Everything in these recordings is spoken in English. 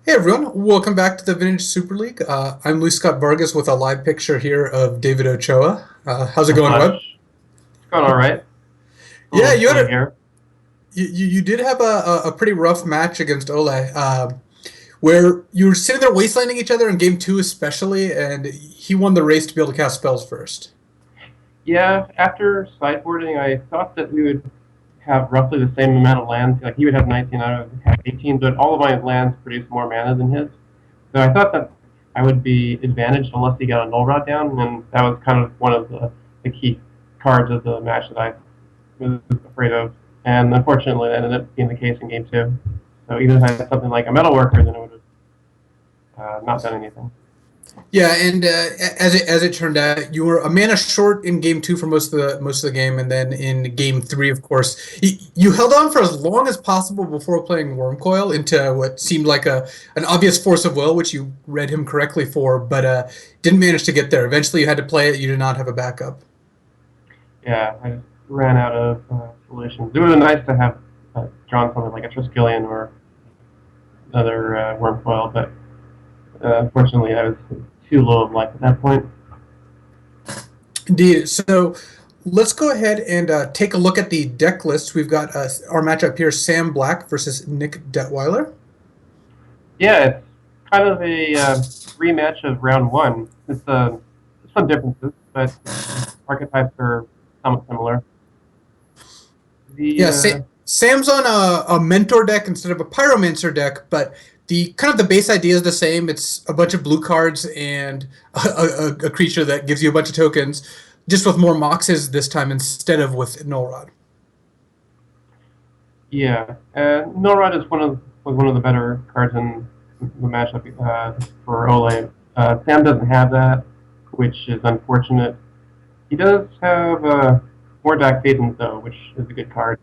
Hey everyone, welcome back to the Vintage Super League. I'm Luis Scott Vargas with a live picture here of David Ochoa. How's it Oh going, gosh, Webb? it's going all right. A Yeah, little chilly here. you did have a pretty rough match against Ole, where you were sitting there wastelining each other in game two especially, and he won the race to be able to cast spells first. Yeah, after sideboarding, I thought that we would have roughly the same amount of lands. Like he would have 19, I would have 18, but all of my lands produce more mana than his. So I thought that I would be advantaged unless he got a null rod down, and that was kind of one of the key cards of the match that I was afraid of. And unfortunately, that ended up being the case in game two. So even if I had something like a metal worker, then it would have not done anything. Yeah, and as it turned out, you were a mana short in game two for most of the game, and then in game three, of course, you held on for as long as possible before playing Wormcoil into what seemed like a an obvious force of will, which you read him correctly for, but didn't manage to get there. Eventually, you had to play it. You did not have a backup. Yeah, I just ran out of solutions. It would have been nice to have drawn something like a Triskelion or another Wormfoil, but unfortunately I was too low of life at that point. Indeed. So let's go ahead and take a look at the deck list. We've got our matchup here: Sam Black versus Nick Detwiler. Yeah, it's kind of a rematch of round one. It's some differences, but archetypes are somewhat similar. The Yeah, Sam's on a mentor deck instead of a pyromancer deck, but the kind of the base idea is the same. It's a bunch of blue cards and a creature that gives you a bunch of tokens, just with more moxes this time instead of with Null Rod. Yeah, Milrod is one of the better cards in the matchup for Ole. Sam doesn't have that, which is unfortunate. He does have more Dark Phaetons though, which is a good card.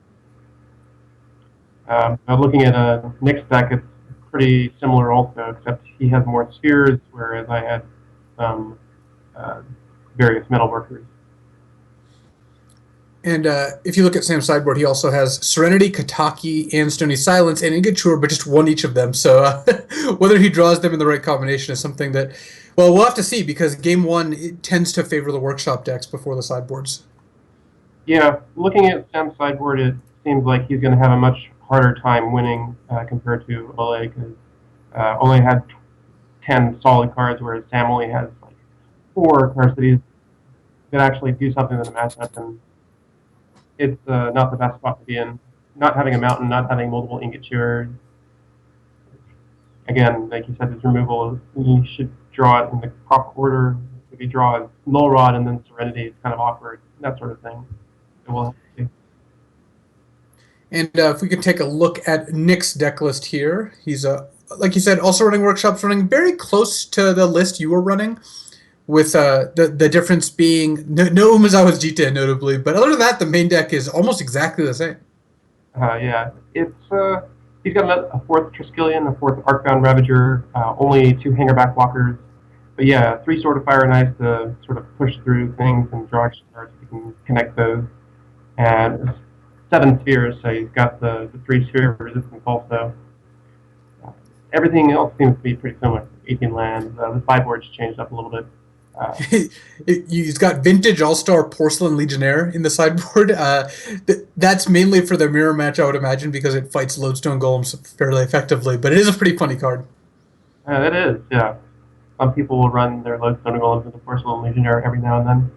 Looking at Nick's deck, it's pretty similar also, except he has more spheres, whereas I had some uh, various metal workers. And if you look at Sam's sideboard, he also has Serenity, Kataki, and Stony Silence, and Ingature, but just one each of them. So whether he draws them in the right combination is something that, well, we'll have to see because game one it tends to favor the workshop decks before the sideboards. Yeah, looking at Sam's sideboard, it seems like he's going to have a much harder time winning compared to Ole, because Ole had 10 solid cards, whereas Sam only has like four cards that actually do something in the matchup, and it's not the best spot to be in. Not having a mountain, not having multiple ingot chewers. Again, like you said, his removal, you should draw it in the proper order. If you draw Null Rod and then Serenity, it's kind of awkward, that sort of thing. So we'll have to see. And if we could take a look at Nick's deck list here, he's like you said, also running workshops, running very close to the list you were running, with the difference being no Umezawa's Jita notably, but other than that, the main deck is almost exactly the same. Yeah, it's he's got a fourth Triskelion, a fourth Arcbound Ravager, only two Hangerback blockers. But yeah, three Sword of Fire and Ice to sort of push through things and draw extra cards. You can connect those, and seven spheres. So he's got the three sphere resistance also. Everything else seems to be pretty similar. 18 lands. The sideboard's changed up a little bit. Uh, He's got vintage All Star Porcelain Legionnaire in the sideboard. That's mainly for the mirror match, I would imagine, because it fights Lodestone Golems fairly effectively. But it is a pretty funny card. it is, yeah. Some people will run their Lodestone Golems with the Porcelain Legionnaire every now and then.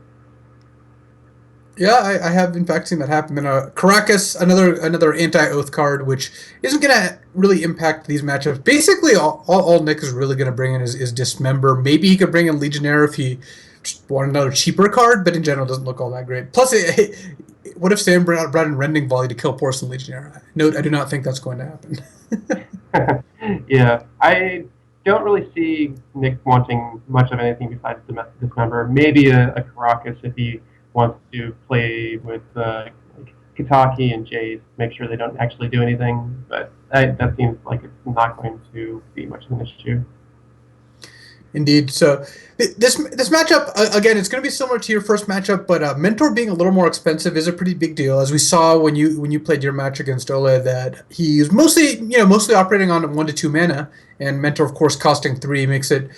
Yeah, I have in fact seen that happen. And Caracas, another anti-oath card, which isn't going to really impact these matchups. Basically, all Nick is really going to bring in is Dismember. Maybe he could bring in Legionnaire if he just wanted another cheaper card, but in general, doesn't look all that great. Plus, what if Sam brought in Rending Volley to kill Porcelain Legionnaire? Note, I do not think that's going to happen. Yeah, I don't really see Nick wanting much of anything besides Dismember. Maybe a Caracas if he wants to play with like Kitaki and Jace, make sure they don't actually do anything. But that seems like it's not going to be much of an issue. Indeed. So this matchup again, it's going to be similar to your first matchup, but Mentor being a little more expensive is a pretty big deal, as we saw when you played your match against Ole. That he's mostly operating on 1 to 2 mana, and Mentor, of course, costing 3 makes it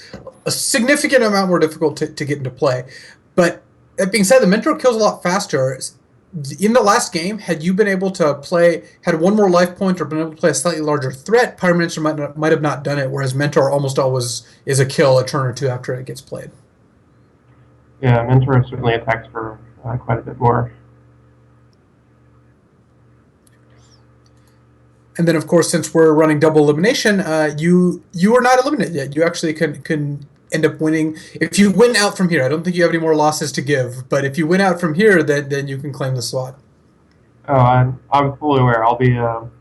a significant amount more difficult to get into play. But that being said, the Mentor kills a lot faster. In the last game, had you been able to play, had one more life point, or been able to play a slightly larger threat, Pyromancer might have not done it. Whereas Mentor almost always is a kill a turn or two after it gets played. Yeah, Mentor certainly attacks for quite a bit more. And then, of course, since we're running double elimination, you are not eliminated yet. You actually can end up winning if you win out from here. I don't think you have any more losses to give, but if you win out from here, then you can claim the slot. Oh, I'm fully aware. I'll be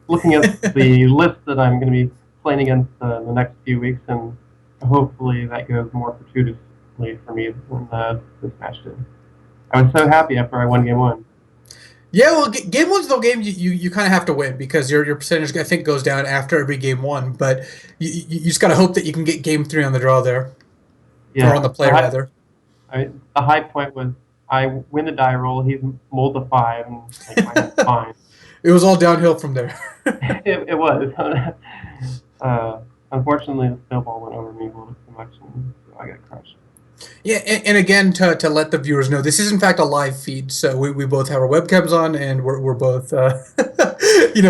looking at the list that I'm going to be playing against the next few weeks, and hopefully that goes more fortuitously for me than this match did. I was so happy after I won game 1. Yeah, well, game one's the game you kind of have to win because your percentage I think goes down after every game 1, but you just got to hope that you can get game 3 on the draw there, or on Yeah, the play rather. the high point was I win the die roll. He's mulled a 5, and like I'm fine. It was all downhill from there. It was. Unfortunately, the snowball went over me a little too much, and so I got crushed. Yeah, and again, to let the viewers know, this is in fact a live feed, so we both have our webcams on, and we're both,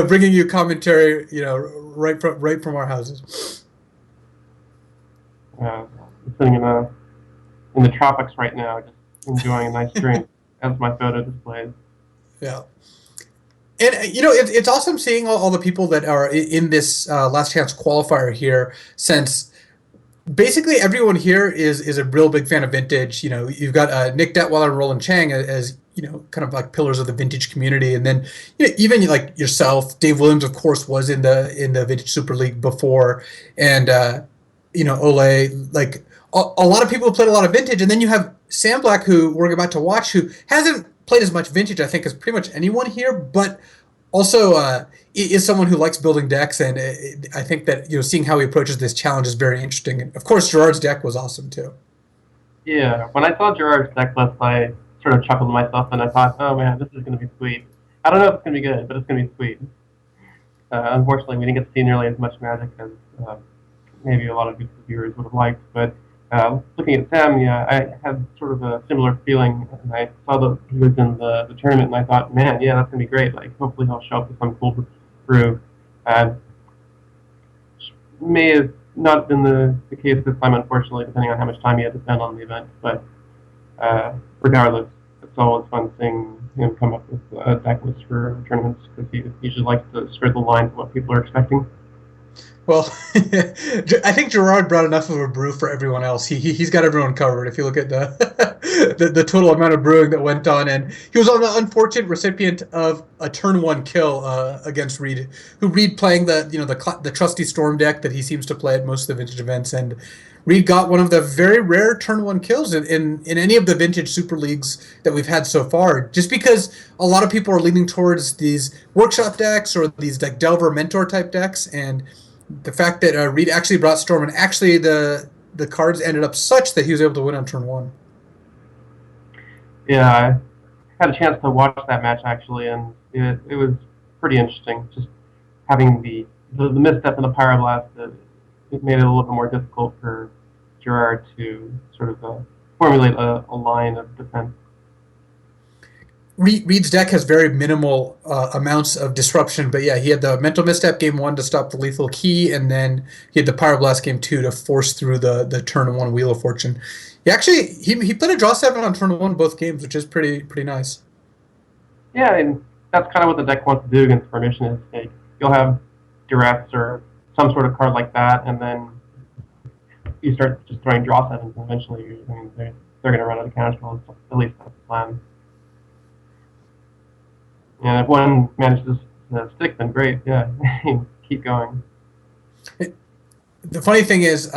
bringing you commentary, right from our houses. I'm sitting in the tropics right now, just enjoying a nice drink as my photo displays. Yeah. And it's awesome seeing all the people that are in this last chance qualifier here, since basically everyone here is a real big fan of vintage. You've got Nick Detwiler and Roland Chang as kind of like pillars of the vintage community, and then even like yourself, Dave Williams, of course, was in the Vintage Super League before, and Ole, like a lot of people who played a lot of vintage, and then you have Sam Black, who we're about to watch, who hasn't played as much vintage, I think, as pretty much anyone here, but also is someone who likes building decks, and I think that seeing how he approaches this challenge is very interesting. And of course, Gerard's deck was awesome too. Yeah, when I saw Gerard's deck list, I sort of chuckled to myself, and I thought, oh man, this is going to be sweet. I don't know if it's going to be good, but it's going to be sweet. Unfortunately, we didn't get to see nearly as much Magic as maybe a lot of viewers would have liked, but looking at Sam, yeah, I had sort of a similar feeling, and I saw that he was in the tournament, and I thought, man, yeah, that's gonna be great. Like, hopefully he'll show up with some cool brew. May have not been the case this time, unfortunately, depending on how much time he had to spend on the event. But regardless, it's always fun seeing him come up with a deck list for tournaments because he usually likes to spread the lines of what people are expecting. Well, I think Gerard brought enough of a brew for everyone else. He's got everyone covered. If you look at the total amount of brewing that went on, and he was the unfortunate recipient of a turn 1 kill against Reed, who Reed playing the trusty Storm deck that he seems to play at most of the vintage events, and Reed got one of the very rare turn 1 kills in any of the vintage super leagues that we've had so far. Just because a lot of people are leaning towards these workshop decks or these like Delver Mentor type decks, and the fact that Reed actually brought Storm, and actually the cards ended up such that he was able to win on turn 1. Yeah, I had a chance to watch that match actually, and it was pretty interesting. Just having the misstep in the Pyroblast, it made it a little bit more difficult for Gerard to sort of formulate a line of defense. Reed's deck has very minimal amounts of disruption, but yeah, he had the mental misstep game 1 to stop the lethal key, and then he had the Pyroblast game 2 to force through the turn 1 Wheel of Fortune. He played a draw 7 on turn 1 both games, which is pretty nice. Yeah, and that's kind of what the deck wants to do against Permission is like, you'll have Duress or some sort of card like that, and then you start just throwing draw 7s, and eventually they're going to run out of counterspells. At least that's the plan. And if one manages to stick, then great. Yeah, keep going. The funny thing is,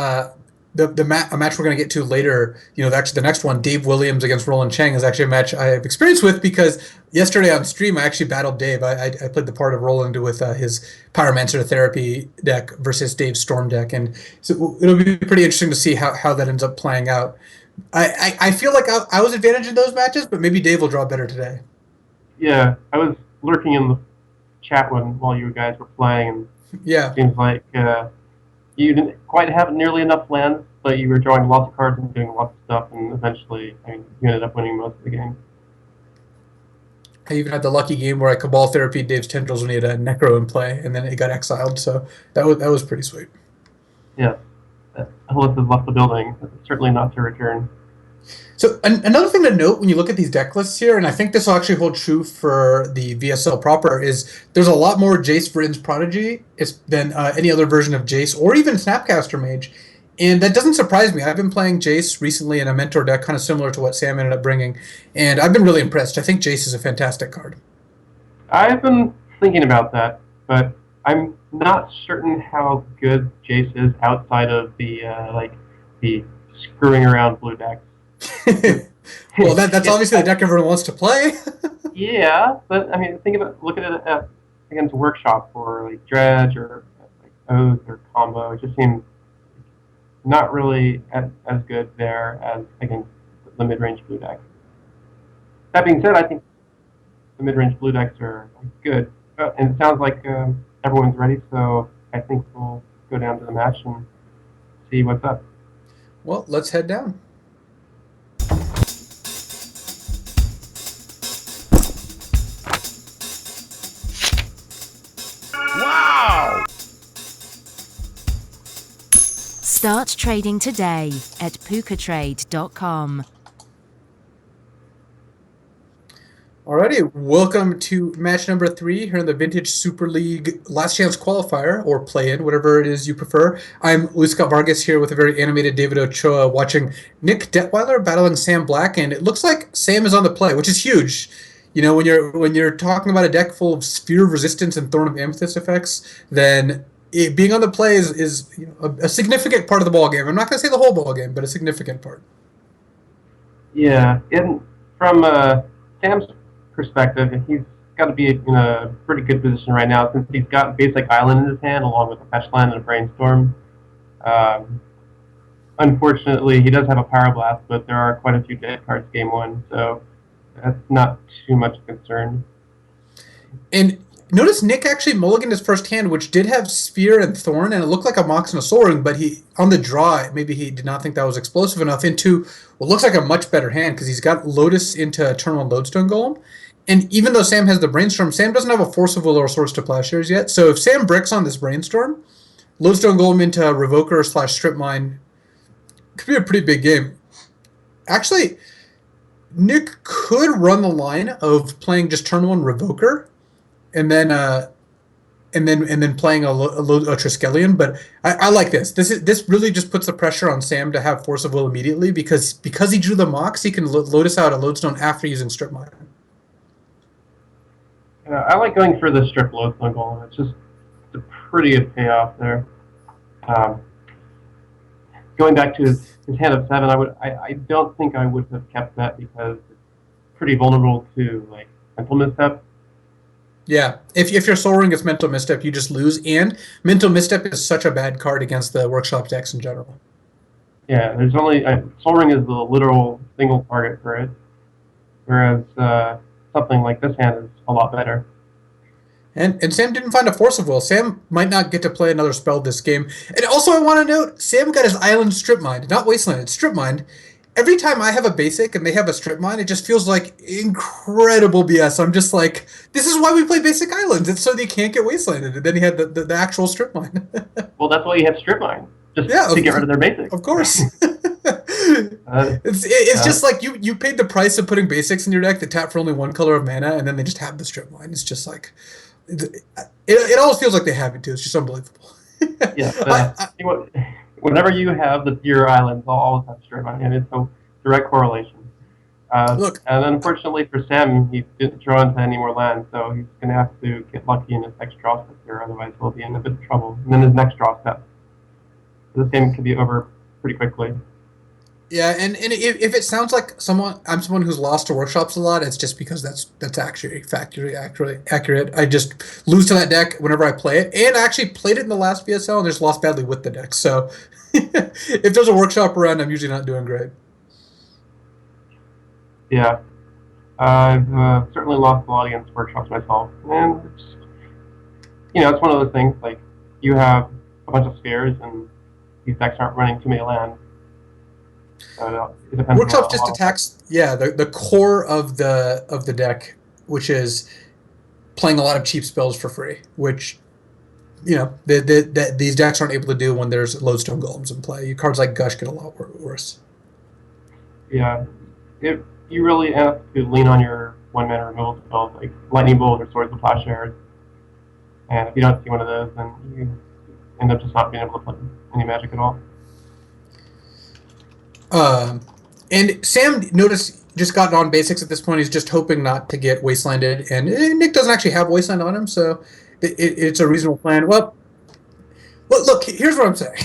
a match we're going to get to later, actually the next one, Dave Williams against Roland Chang, is actually a match I have experience with because yesterday on stream I actually battled Dave. I played the part of Roland with his Pyromancer Therapy deck versus Dave's Storm deck, and so it'll be pretty interesting to see how that ends up playing out. I feel like I was advantaged in those matches, but maybe Dave will draw better today. Yeah, I was lurking in the chat while you guys were playing, and Yeah. it seems like you didn't quite have nearly enough lands, but you were drawing lots of cards and doing lots of stuff, and eventually, you ended up winning most of the game. I even had the lucky game where I Cabal Therapy Dave's Tendrils when he had a Necro in play, and then it got exiled. So that was pretty sweet. Yes, Hillis has left the building, certainly not to return. So another thing to note when you look at these deck lists here, and I think this will actually hold true for the VSL proper, is there's a lot more Jace Vryn's Prodigy than any other version of Jace, or even Snapcaster Mage. And that doesn't surprise me. I've been playing Jace recently in a mentor deck, kind of similar to what Sam ended up bringing, and I've been really impressed. I think Jace is a fantastic card. I've been thinking about that, but I'm not certain how good Jace is outside of the screwing around blue decks. Well, that's obviously the deck everyone wants to play. Yeah, but look at it against Workshop or like Dredge or like Oath or Combo. It just seems not really as good there as against the mid-range blue decks. That being said, I think the mid-range blue decks are good, and it sounds like everyone's ready. So I think we'll go down to the match and see what's up. Well, let's head down. Wow! Start trading today at pukatrade.com. Alrighty, welcome to match number 3 here in the Vintage Super League Last Chance Qualifier, or play-in, whatever it is you prefer. I'm Luis Scott Vargas here with a very animated David Ochoa watching Nick Detwiler battling Sam Black, and it looks like Sam is on the play, which is huge. You know, when you're talking about a deck full of Sphere of Resistance and Thorn of Amethyst effects, then being on the play is a significant part of the ballgame. I'm not going to say the whole ballgame, but a significant part. Yeah, from Sam's perspective, he's got to be in a pretty good position right now since he's got Basic Island in his hand along with a Fetchland and a Brainstorm. Unfortunately, he does have a Power Blast, but there are quite a few dead cards game 1, so that's not too much concern. And notice Nick actually mulliganed his first hand, which did have Sphere and Thorn, and it looked like a Mox and a Soul Ring, but on the draw, maybe he did not think that was explosive enough into what looks like a much better hand, because he's got Lotus into Eternal and Lodestone Golem. And even though Sam has the Brainstorm, Sam doesn't have a Force of Will or Swords to Plowshares yet. So if Sam bricks on this Brainstorm, Lodestone Golem into Revoker / Strip Mine could be a pretty big game. Actually, Nick could run the line of playing just turn 1 Revoker, and then playing a Triskelion, but I like this. This really just puts the pressure on Sam to have Force of Will immediately because he drew the Mox, he can Lotus out a Lodestone after using Strip Mine. I like going for the Strip Lodestone Golem. It's a pretty good payoff there. Going back to his hand of 7, I don't think I would have kept that because it's pretty vulnerable to like Mental Misstep. Yeah, if your Soul Ring is Mental Misstep, you just lose, and Mental Misstep is such a bad card against the Workshop decks in general. Yeah, there's only Soul Ring is the literal single target for it, whereas something like this hand is a lot better. And Sam didn't find a Force of Will. Sam might not get to play another spell this game. And also I want to note, Sam got his Island Strip Mine, not Wasteland, it's Strip Mine. Every time I have a basic and they have a Strip Mine, it just feels like incredible BS. I'm just like, this is why we play Basic Islands. It's so they can't get Wastelanded. And then he had the actual Strip Mine. Well, that's why you have Strip Mine, just to get rid of their basics. Of course. It's just like you paid the price of putting basics in your deck that tap for only 1 color of mana, and then they just have the Strip Mine. It's just like, it always feels like they have it too. It's just unbelievable. Yeah, whenever you have your islands, I'll always have Strip Mine, and it's a direct correlation. Look, and unfortunately for Sam, he didn't draw into any more lands, so he's going to have to get lucky in his next draw step here, otherwise he'll be in a bit of trouble. And then his next draw step. This game could be over pretty quickly. Yeah, and if it sounds like I'm someone who's lost to workshops a lot, it's just because that's actually factually accurate. I just lose to that deck whenever I play it, and I actually played it in the last VSL and just lost badly with the deck. So if there's a workshop around, I'm usually not doing great. Yeah, I've certainly lost a lot against workshops myself, and it's one of those things like you have a bunch of spheres and these decks aren't running too many lands. So it depends on Workshops a just lot of factors. attacks, yeah, the core of the deck, which is playing a lot of cheap spells for free, which these decks aren't able to do when there's lodestone golems in play. Cards like Gush get a lot worse. Yeah, you really have to lean on your one mana removal spells like Lightning Bolt or Swords of Plowshares. And if you don't see one of those, then you end up just not being able to play any Magic at all. And Sam noticed just gotten on basics at this point. He's just hoping not to get wastelanded, and Nick doesn't actually have wasteland on him, so it's a reasonable plan. Well, look, here's what I'm saying.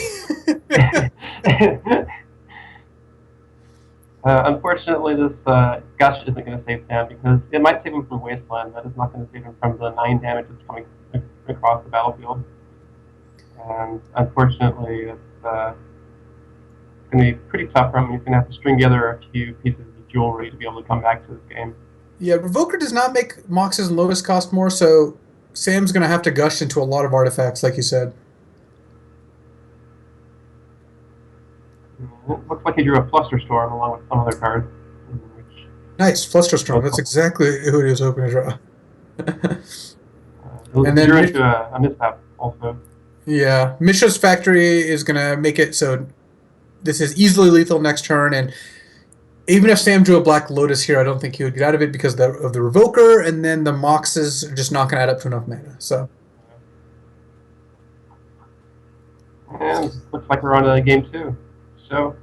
Unfortunately, this Gush isn't going to save Sam because it might save him from Wasteland, but it's not going to save him from the 9 damage that's coming across the battlefield. And unfortunately, it's going to be pretty tough for him. He's going to have to string together a few pieces of jewelry to be able to come back to this game. Yeah, Revoker does not make Moxes and Lotus cost more, so Sam's going to have to gush into a lot of artifacts, like you said. It looks like he drew a Flusterstorm along with some other cards. Nice, Flusterstorm. That's exactly who he was hoping to draw. And then drew into a mishap also. Yeah, Mishra's Factory is going to make it so this is easily lethal next turn, and even if Sam drew a Black Lotus here, I don't think he would get out of it because of the Revoker, and then the Moxes are just not going to add up to enough mana. So. And looks like we're on to game 2. So,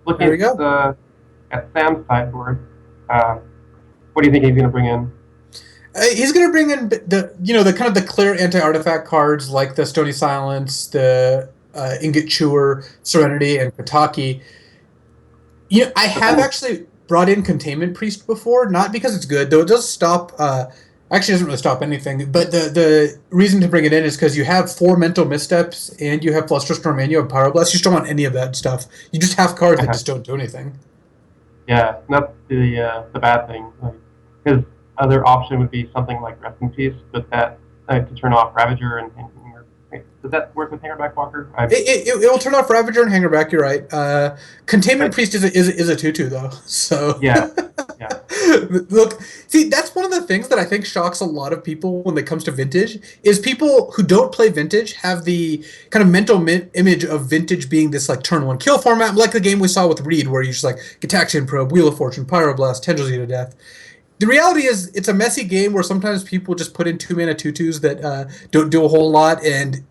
looking at Sam's sideboard, what do you think he's going to bring in? He's going to bring in the kind of the clear anti-artifact cards like the Stony Silence, the Ingot Chewer, Serenity, and Kataki. I have actually brought in Containment Priest before, not because it's good, though it does stop. Actually, doesn't really stop anything. But the reason to bring it in is because you have 4 Mental Missteps, and you have Flusterstorm, and you have Pyroblast. You just don't want any of that stuff. You just have cards that just don't do anything. Yeah, that's the bad thing. His other option would be something like Rest in Peace, but that to turn off Ravager and Hanger. Does that work with Hangerback Walker? It will turn off Ravager and Hangerback. You're right. Containment Priest is a 2/2 though. So yeah. Look, see, that's one of the things that I think shocks a lot of people when it comes to Vintage, is people who don't play Vintage have the kind of mental image of Vintage being this like turn 1 kill format, like the game we saw with Reed, where you just like Gataxian Probe, Wheel of Fortune, Pyroblast, Tendrils You to Death. The reality is, it's a messy game where sometimes people just put in 2-mana 2/2s that don't do a whole lot, and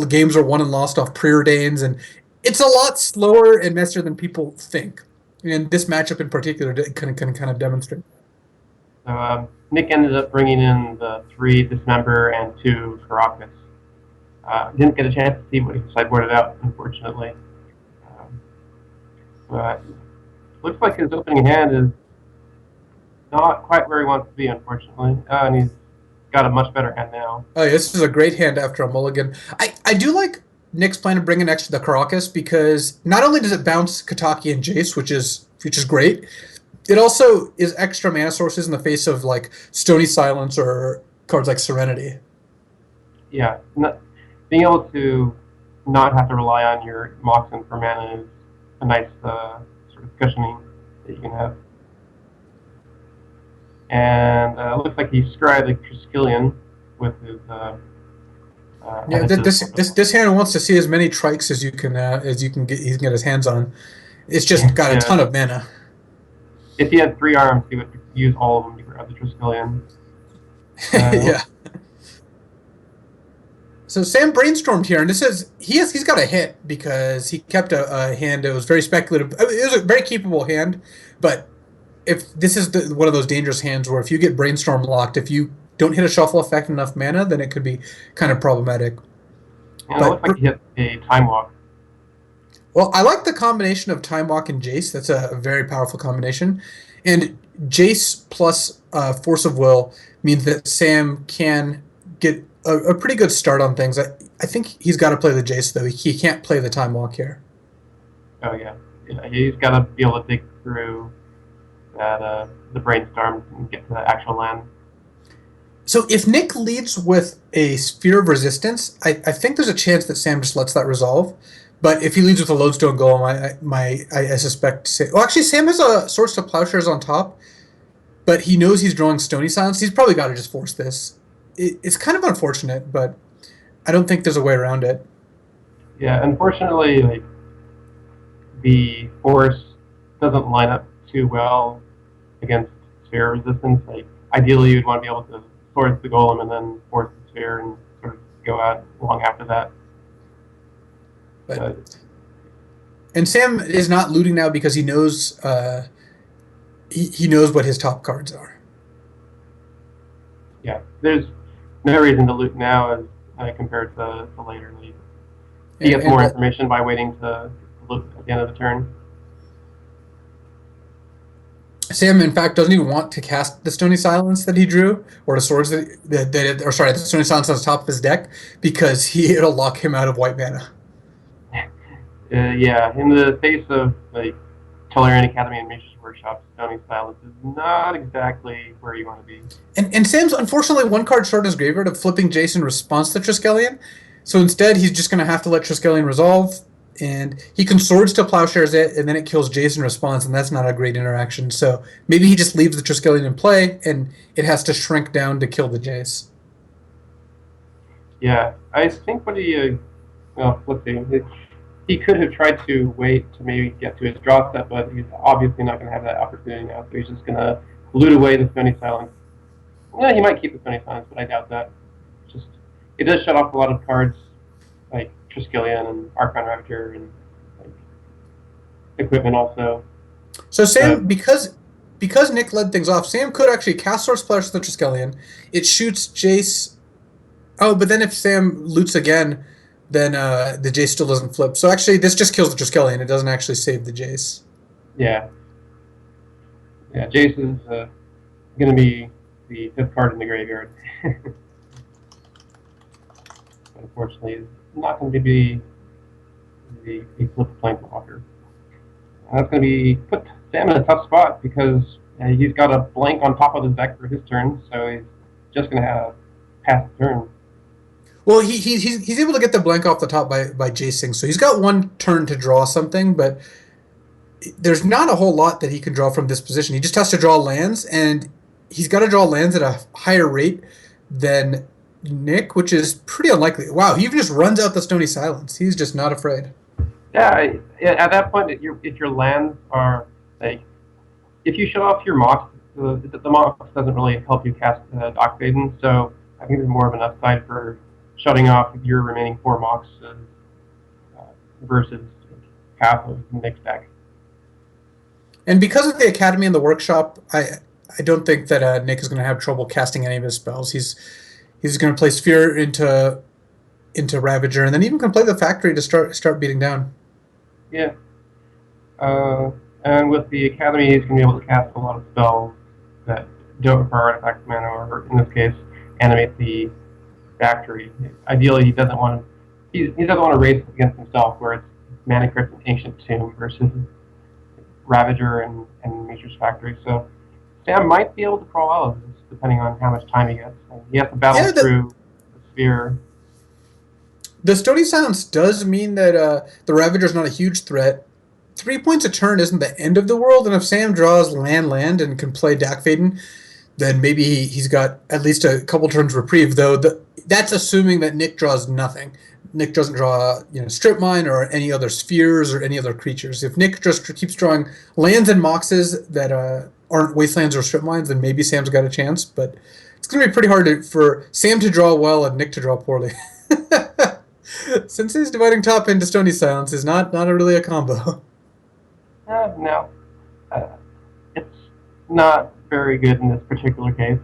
games are won and lost off preordains, and it's a lot slower and messier than people think. And this matchup in particular can kind of demonstrate. So Nick ended up bringing in the 3 Dismember and 2 Caracas. Didn't get a chance to see what he sideboarded out, unfortunately. But looks like his opening hand is not quite where he wants to be, unfortunately. And he's got a much better hand now. Oh, yeah, this is a great hand after a mulligan. I do like Nick's plan to bring in extra the Caracas, because not only does it bounce Kataki and Jace, which is great, it also is extra mana sources in the face of like Stony Silence or cards like Serenity. Yeah, being able to not have to rely on your Moxen for mana is a nice sort of cushioning that you can have. And it looks like he scribed like Triskelion with his. Yeah, this hand wants to see as many trikes as you can get. He can get his hands on. It's just got a ton of mana. If he had 3 arms, he would use all of them to grab the Triskelion. Yeah. So Sam brainstormed here, and this is he's got a hit because he kept a hand that was very speculative. I mean, it was a very keepable hand, but if this is one of those dangerous hands where if you get brainstorm locked, if you don't hit a shuffle effect enough mana, then it could be kind of problematic. Yeah, it looks like he hit a Time Walk. Well, I like the combination of Time Walk and Jace. That's a very powerful combination. And Jace plus Force of Will means that Sam can get a pretty good start on things. I think he's got to play the Jace, though. He can't play the Time Walk here. Oh yeah, he's got to be able to dig through that the brainstorm and get to the actual land. So if Nick leads with a Sphere of Resistance, I think there's a chance that Sam just lets that resolve. But if he leads with a Lodestone Golem, I suspect. Well, actually, Sam has a Swords to Plowshares on top, but he knows he's drawing Stony Silence. He's probably got to just force this. It's kind of unfortunate, but I don't think there's a way around it. Yeah, unfortunately, like the force doesn't line up too well against sphere resistance. Like ideally, you'd want to be able to force the golem and then force the sphere and sort of go out long after that. And Sam is not looting now because he knows he knows what his top cards are. Yeah, there's no reason to loot now as compared to later. He gets more information by waiting to loot at the end of the turn. Sam, in fact, doesn't even want to cast the Stony Silence that he drew, or the swords the Stony Silence on the top of his deck, because it'll lock him out of white mana. Yeah, in the face of like Tellurian Academy and Mage's Workshop, Stony Silence is not exactly where you want to be. And Sam's unfortunately one card short in his graveyard of flipping Jace in response to Triskelion, so instead he's just going to have to let Triskelion resolve, and he can Swords to Plowshares it, and then it kills Jace in response, and that's not a great interaction. So maybe he just leaves the Triskelion in play, and it has to shrink down to kill the Jace. Yeah, I think what let's see. He could have tried to wait to maybe get to his draw step, but he's obviously not going to have that opportunity now, so he's just going to loot away the Stony Silence. Yeah, he might keep the Stony Silence, but I doubt that. It does shut off a lot of cards like Triskelion and Archon Ravager and like, equipment also. So Sam, because Nick led things off, Sam could actually cast Source Splash to the Triskelion. It shoots Jace. Oh, but then if Sam loots again, then the Jace still doesn't flip. So actually, this just kills the Triskelion. It doesn't actually save the Jace. Yeah. Yeah, Jace is going to be the fifth card in the graveyard. Unfortunately, is not going to be the flip Planeswalker. And that's going to be put Sam in a tough spot because he's got a blank on top of his deck for his turn, so he's just going to have pass the turn. Well, he's able to get the blank off the top by Jacing, so he's got one turn to draw something, but there's not a whole lot that he can draw from this position. He just has to draw lands, and he's got to draw lands at a higher rate than Nick, which is pretty unlikely. Wow, he even just runs out the Stony Silence. He's just not afraid. Yeah, at that point, if your lands are like, if you shut off your Mox, the Mox doesn't really help you cast Dock Maiden, so I think there's more of an upside for shutting off your remaining 4 Mox versus half of Nick's deck. And because of the Academy and the Workshop, I don't think that Nick is going to have trouble casting any of his spells. He's going to play Sphere into Ravager, and then even can play the Factory to start beating down. Yeah. And with the Academy, he's going to be able to cast a lot of spells that don't require artifact mana, or in this case, animate the Factory. Ideally, he doesn't want to race against himself, where it's Mana Crypt and Ancient Tomb versus Ravager and Nature's Factory. So Sam might be able to crawl out of this, depending on how much time he gets. He has to battle through the Sphere. The Stony Silence does mean that the Ravager's not a huge threat. 3 points a turn isn't the end of the world, and if Sam draws land and can play Dakfaden, then maybe he's got at least a couple turns reprieve, though that's assuming that Nick draws nothing. Nick doesn't draw Strip Mine or any other spheres or any other creatures. If Nick just keeps drawing lands and moxes that aren't wastelands or strip mines, then maybe Sam's got a chance, but it's going to be pretty hard for Sam to draw well and Nick to draw poorly. Since his dividing top into Stony Silence is not really a combo. No. It's not very good in this particular case.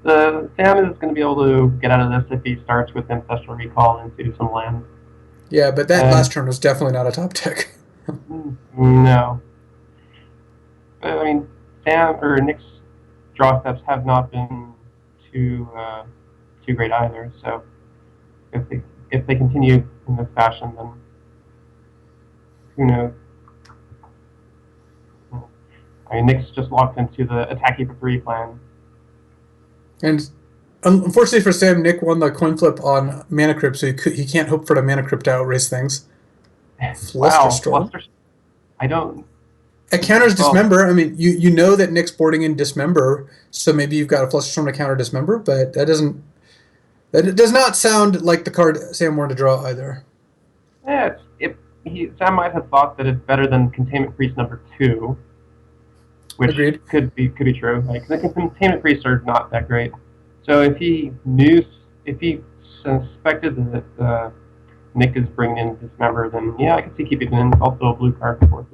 Sam is going to be able to get out of this if he starts with Ancestral Recall into some land. Yeah, but that And last turn was definitely not a top deck. no, I mean Sam or Nick's draw steps have not been too too great either. So if they continue in this fashion, then who knows? I mean, Nick's just locked into the attacking for 3 plan. And unfortunately for Sam, Nick won the coin flip on Mana Crypt, so he can't hope for the Mana Crypt to outrace things. Wow, Flusterstorm. I don't. It counters Well, Dismember. I mean, you know that Nick's boarding in Dismember, so maybe you've got a Flusterstorm to counter Dismember, but that does not sound like the card Sam wanted to draw either. yeah, Sam might have thought that it's better than Containment Priest number 2, which Agreed. could be true. Like the Containment Priests are not that great. So if he suspected that Nick is bringing in Dismember, then yeah, I could see keeping it in. It's also a blue card for it.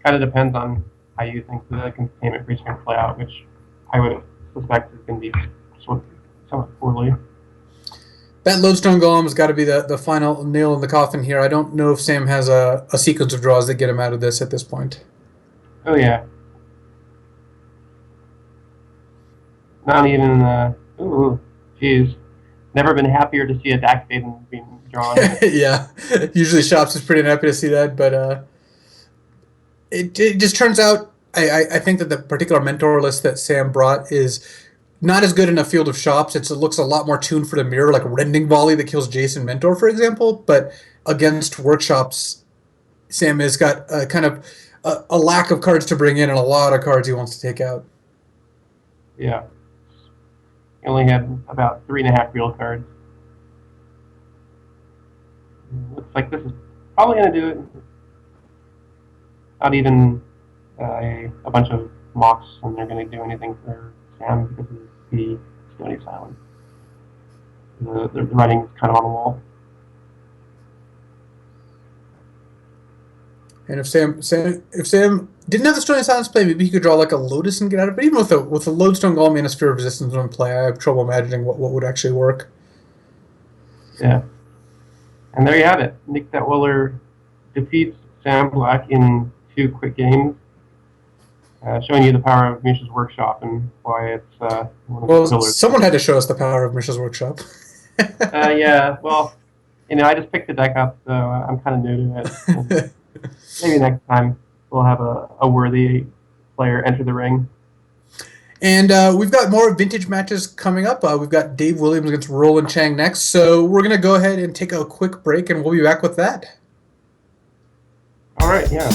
Kind of depends on how you think the Containment Priest is going to play out, which I would suspect is going to be somewhat poorly. That Lodestone Golem has got to be the final nail in the coffin here. I don't know if Sam has a sequence of draws that get him out of this at this point. Oh yeah. Not even, ooh, geez. Never been happier to see a Dax Maiden being drawn. Yeah, usually Shops is pretty happy to see that, but it just turns out I think that the particular mentor list that Sam brought is not as good in a field of Shops. It looks a lot more tuned for the mirror, like a Rending Volley that kills Jason Mentor, for example, but against Workshops, Sam has got a kind of a lack of cards to bring in and a lot of cards he wants to take out. Yeah. He only had about 3.5 real cards. Looks like this is probably going to do it. Not even a bunch of mocks, and they're going to do anything for Sam because of the Stony Silence. The writing is kind of on the wall. And if Sam didn't have the Stony Silence play, maybe he could draw like a Lotus and get out of it. But even with a Lodestone Golem and a Sphere of Resistance in play, I have trouble imagining what would actually work. Yeah. And there you have it. Nick Detwiler defeats Sam Black in 2 quick games, showing you the power of Mishra's Workshop and why it's one of the pillars. Someone had to show us the power of Mishra's Workshop. Yeah, well, I just picked the deck up, so I'm kind of new to it. Maybe next time we'll have a worthy player enter the ring. And we've got more vintage matches coming up. We've got Dave Williams against Roland Chang next. So we're going to go ahead and take a quick break, and we'll be back with that. All right, yeah.